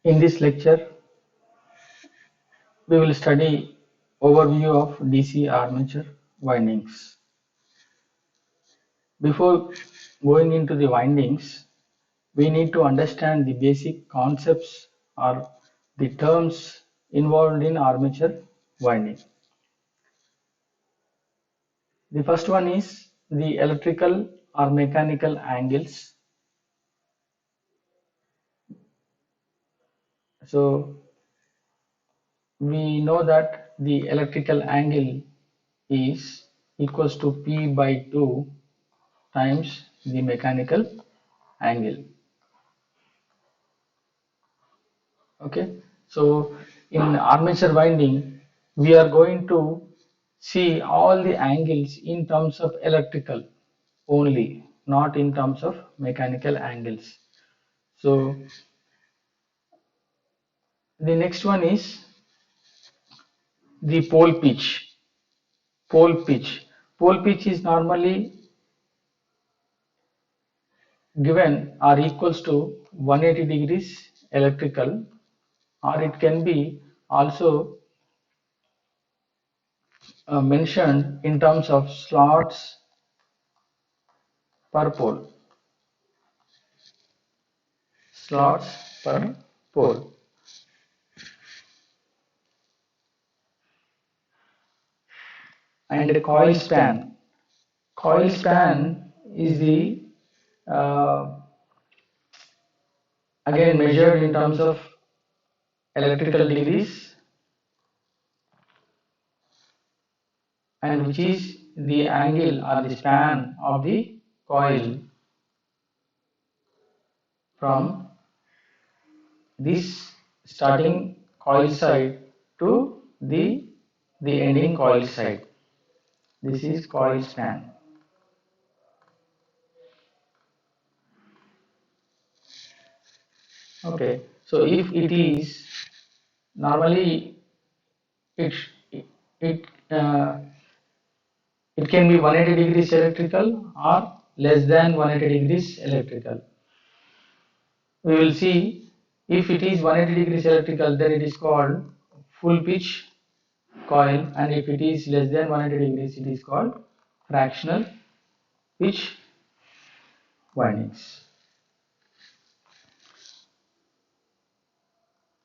In this lecture, we will study overview of DC armature windings. Before going into the windings, we need to understand the basic concepts or the terms involved in armature winding. The first one is the electrical or mechanical angles. So we know that the electrical angle is equals to P by 2 times the mechanical angle. Okay, so in armature winding, we are going to see all the angles in terms of electrical only, not in terms of mechanical angles. So the next one is the pole pitch. Pole pitch. Pole pitch is normally given or equals to 180 degrees electrical, or it can be also mentioned in terms of slots per pole. Slots per pole. And the coil span. Coil span is the again measured in terms of electrical degrees, and which is the angle or the span of the coil from this starting coil side to the ending coil side. This is coil span. Okay, so if it is normally it it uh, it can be 180 degrees electrical or less than 180 degrees electrical. We will see if it is 180 degrees electrical, then it is called full pitch coil, and if it is less than 180 degrees, it is called fractional pitch windings.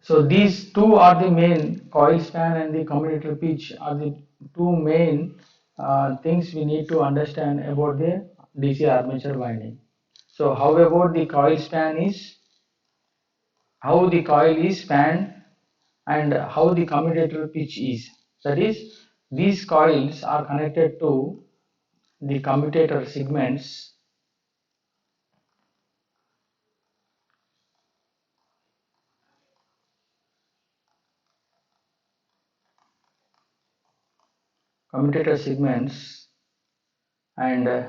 So these two are the main, coil span and the commutator pitch are the two main things we need to understand about the DC armature winding. So how about the coil span is, how the coil is spanned and how the commutator pitch is. That is, these coils are connected to the commutator segments. Commutator segments, and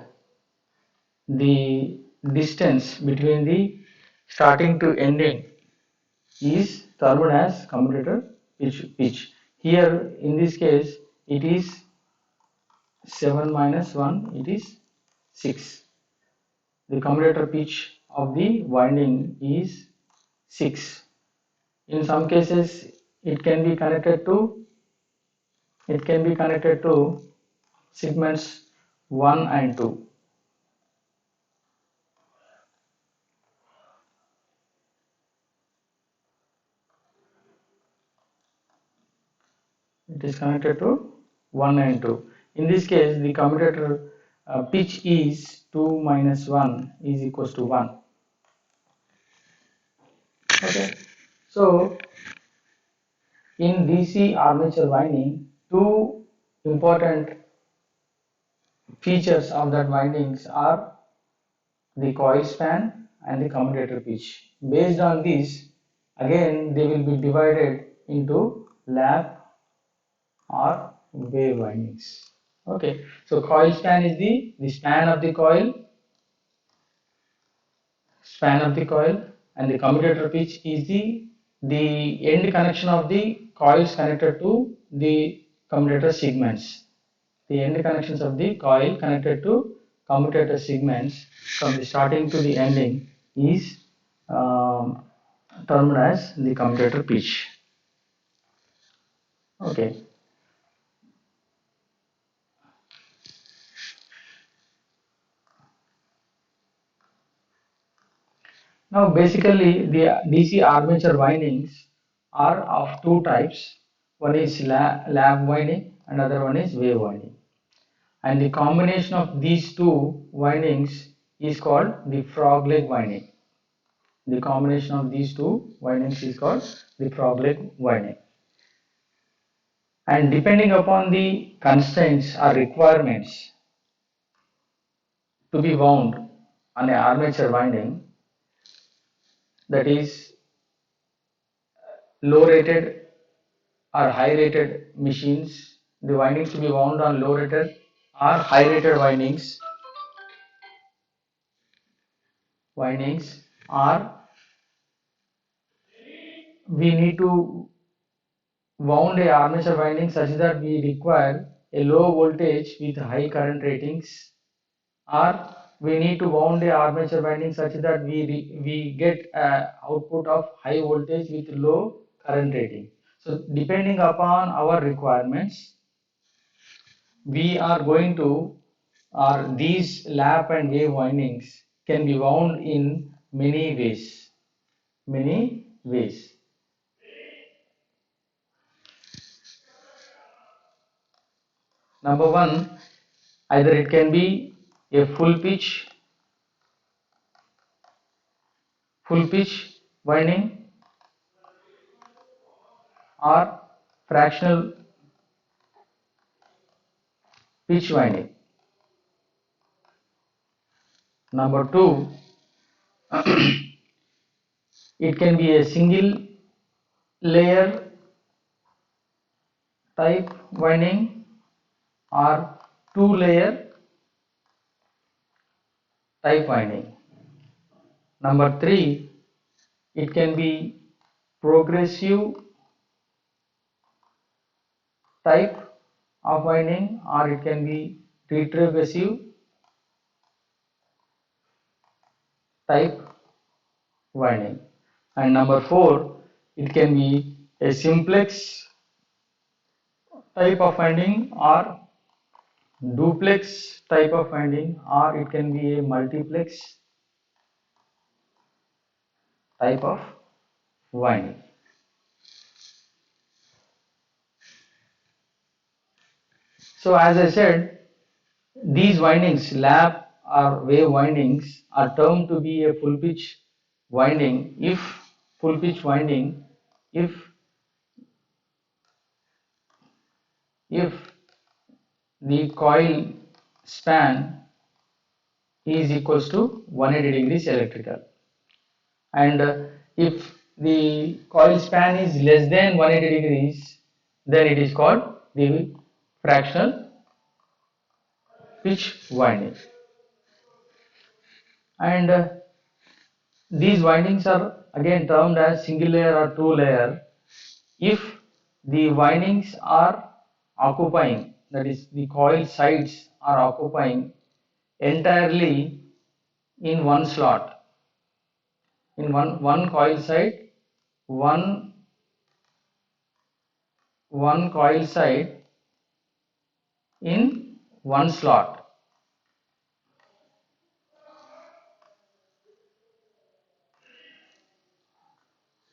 the distance between the starting to ending is termed as commutator pitch. Here in this case it is 7 minus 1, it is 6. The commutator pitch of the winding is 6. In some cases it can be connected to segments 1 and 2. It is connected to 1 and 2. In this case, the commutator pitch is 2 minus 1 is equals to 1. Okay. So, in DC armature winding, two important features of that windings are the coil span and the commutator pitch. Based on this, again they will be divided into lap or wave windings. Okay, so coil span is the span of the coil, and the commutator pitch is the end connection of the coils connected to the commutator segments. The end connections of the coil connected to commutator segments from the starting to the ending is termed as the commutator pitch. Okay. Now basically the DC armature windings are of two types. One is lap winding and other one is wave winding. And the combination of these two windings is called the frog leg winding. The combination of these two windings is called the frog leg winding. And depending upon the constraints or requirements to be wound on an armature winding, that is low rated or high rated machines, the windings to be wound on low rated or high rated windings are we need to wound a armature winding such that we require a low voltage with high current ratings, or we need to wound a armature winding such that we get output of high voltage with low current rating. So depending upon our requirements, we are going to, or these lap and wave windings can be wound in many ways. Many ways. Number one, either it can be a full pitch winding or fractional pitch winding. Number two, it can be a single layer type winding or two layer type winding. Number three, it can be progressive type of winding or it can be retrogressive type winding. And number four, it can be a simplex type of winding or duplex type of winding or it can be a multiplex type of winding. So as I said, these windings, lap or wave windings, are termed to be a full pitch winding full pitch winding if if the coil span is equals to 180 degrees electrical, and if the coil span is less than 180 degrees, then it is called the fractional pitch winding. And these windings are again termed as single layer or two layer if the windings are occupying, that is the coil sides are occupying entirely in one slot, in one coil side, one one coil side in one slot,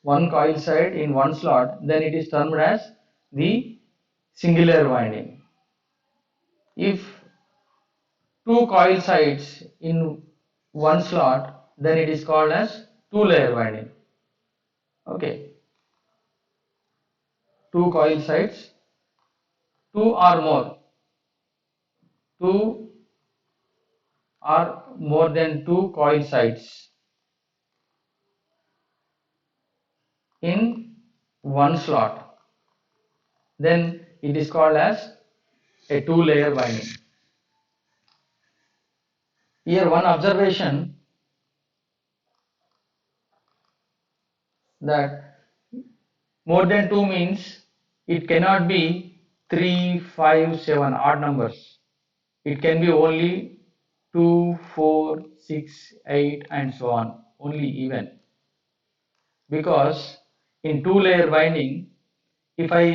one coil side in one slot, then it is termed as the singular winding. If two coil sides in one slot, then it is called as two layer winding. Okay, two coil sides, two or more, two or more than two coil sides in one slot, then it is called as a two layer winding. Here one observation, that more than 2 means it cannot be 3, 5, 7 odd numbers. It can be only 2, 4, 6, 8 and so on, only even. because in two layer winding, if I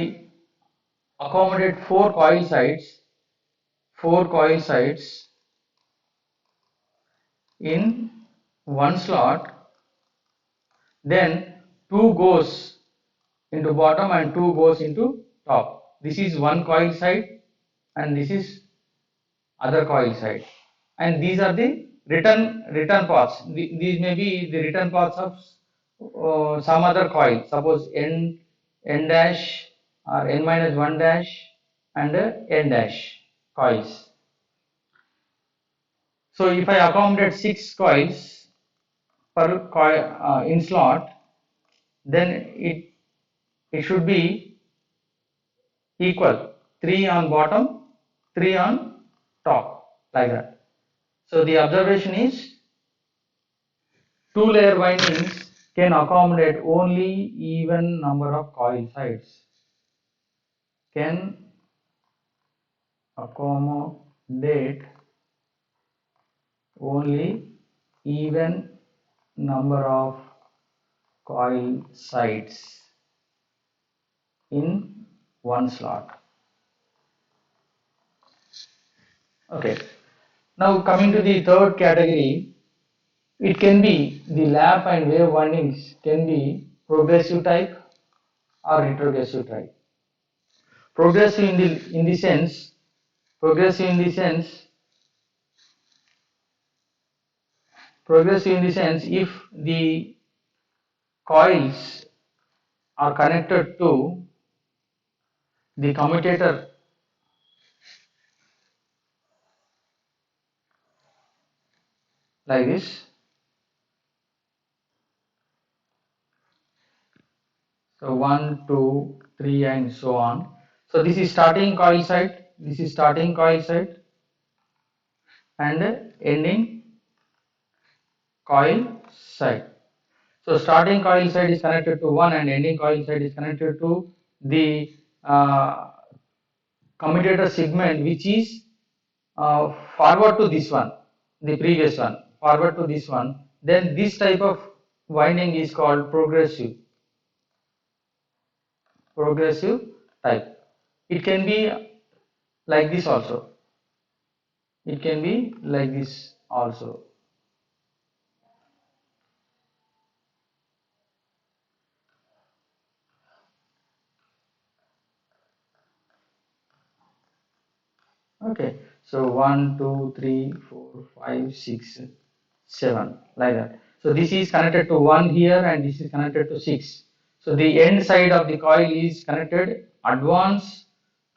accommodate four coil sides in one slot, then two goes into bottom and two goes into top. This is one coil side and this is other coil side, and these are the return paths. These may be the return paths of some other coil, suppose n dash or n minus 1 dash and n dash coils. So if I accommodate 6 coils per coil in slot, then it should be equal, 3 on bottom, 3 on top, like that. So the observation is two layer windings can accommodate only even number of coil sides, can accommodate only even number of coil sides in one slot. Okay. Now coming to the third category, it can be the lap and wave windings can be progressive type or retrogressive type. Progressive in the sense, progressive in the sense, progressive in the sense, if the coils are connected to the commutator like this. So 1, 2, 3 and so on. So this is starting coil side, this is starting coil side and ending coil side. So starting coil side is connected to 1 and ending coil side is connected to the commutator segment, which is forward to this one, the previous one, forward to this one. Then this type of winding is called progressive type. It can be like this also, it can be like this also. Okay, so 1, 2, 3, 4, 5, 6, 7, like that. So this is connected to 1 here and this is connected to 6. So the end side of the coil is connected advance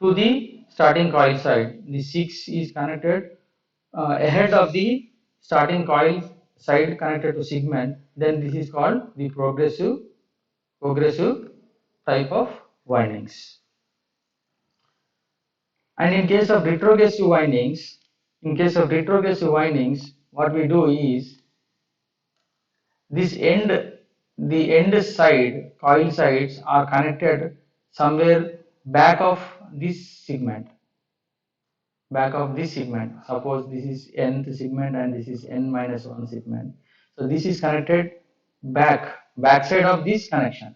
to the starting coil side. The 6 is connected ahead of the starting coil side connected to segment. Then this is called the progressive type of windings. And in case of retrogressive windings, what we do is this the end side, coil sides are connected somewhere back of this segment. Back of this segment. Suppose this is nth segment and this is n minus 1 segment. So this is connected backside of this connection.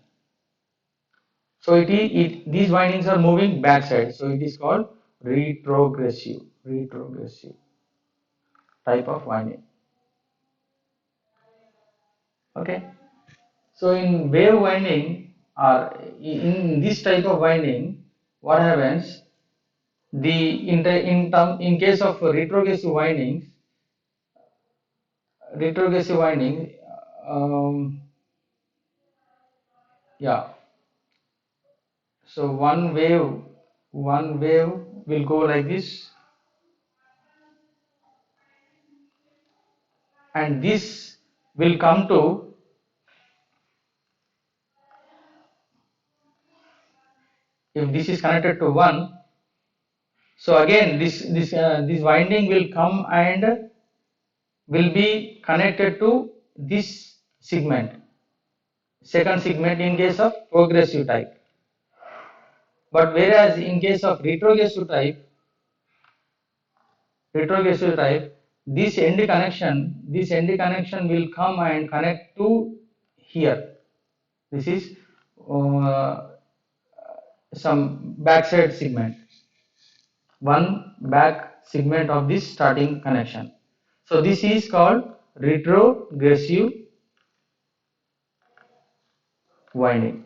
So these windings are moving backside. So it is called retrogressive type of winding. Okay. So in wave winding or in this type of winding, what happens? In case of retrogressive winding, um, yeah. So one wave will go like this, and this will come to, if this is connected to 1, so again this winding will come and will be connected to this segment, second segment in case of progressive type. But whereas in case of retrogressive type, this end connection will come and connect to here. This is uh, some backside segment, one back segment of this starting connection. So this is called retrogressive winding.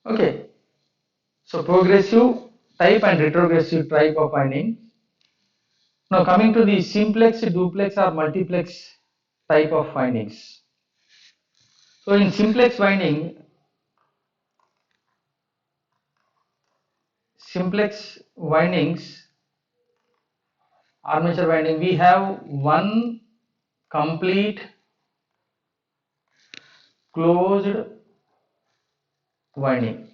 Okay, so progressive type and retrogressive type of winding. Now coming to the simplex, duplex or multiplex type of windings. So in simplex windings, armature winding, we have one complete closed winding.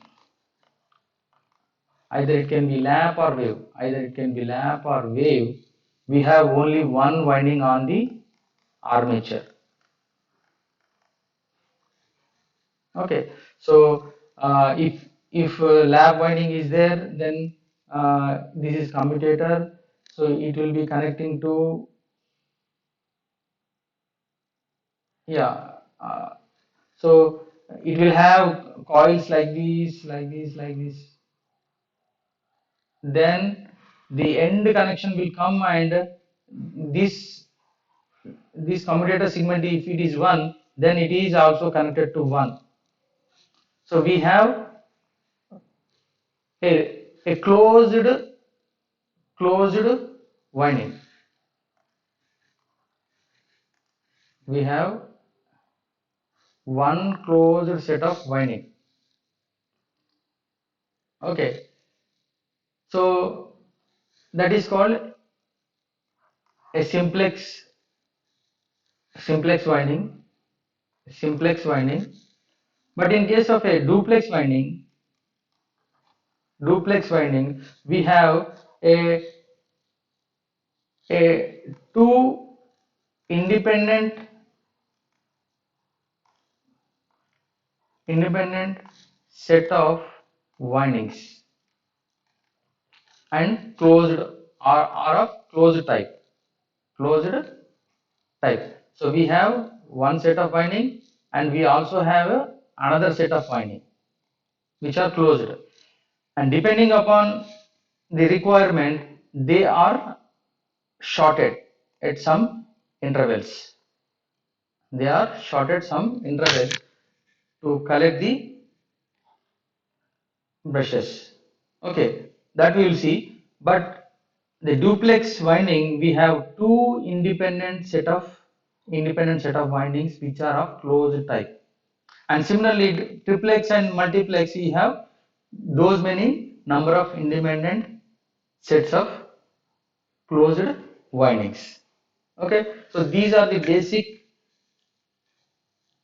Either it can be lap or wave. Either it can be lap or wave. We have only one winding on the armature. Okay, so if lap winding is there, then this is commutator, so it will be connecting to, yeah, so it will have coils like this, like this, like this. Then the end connection will come, and this this commutator segment, if it is 1, then it is also connected to 1. So we have a closed winding. We have one closed set of winding. Okay, so that is called a simplex winding, simplex winding. But in case of a duplex winding, we have a two independent independent set of windings and closed, are of closed type. So we have one set of winding, and we also have another set of winding which are closed, and depending upon the requirement, they are shorted at some intervals. They are shorted some intervals to collect the brushes. Okay, that we will see. But the duplex winding, we have two independent set of windings which are of closed type. And similarly, triplex and multiplex, we have those many number of independent sets of closed windings. Okay, so these are the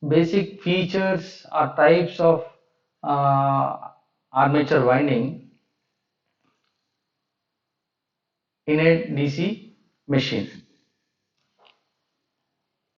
basic features or types of armature winding in a DC machine.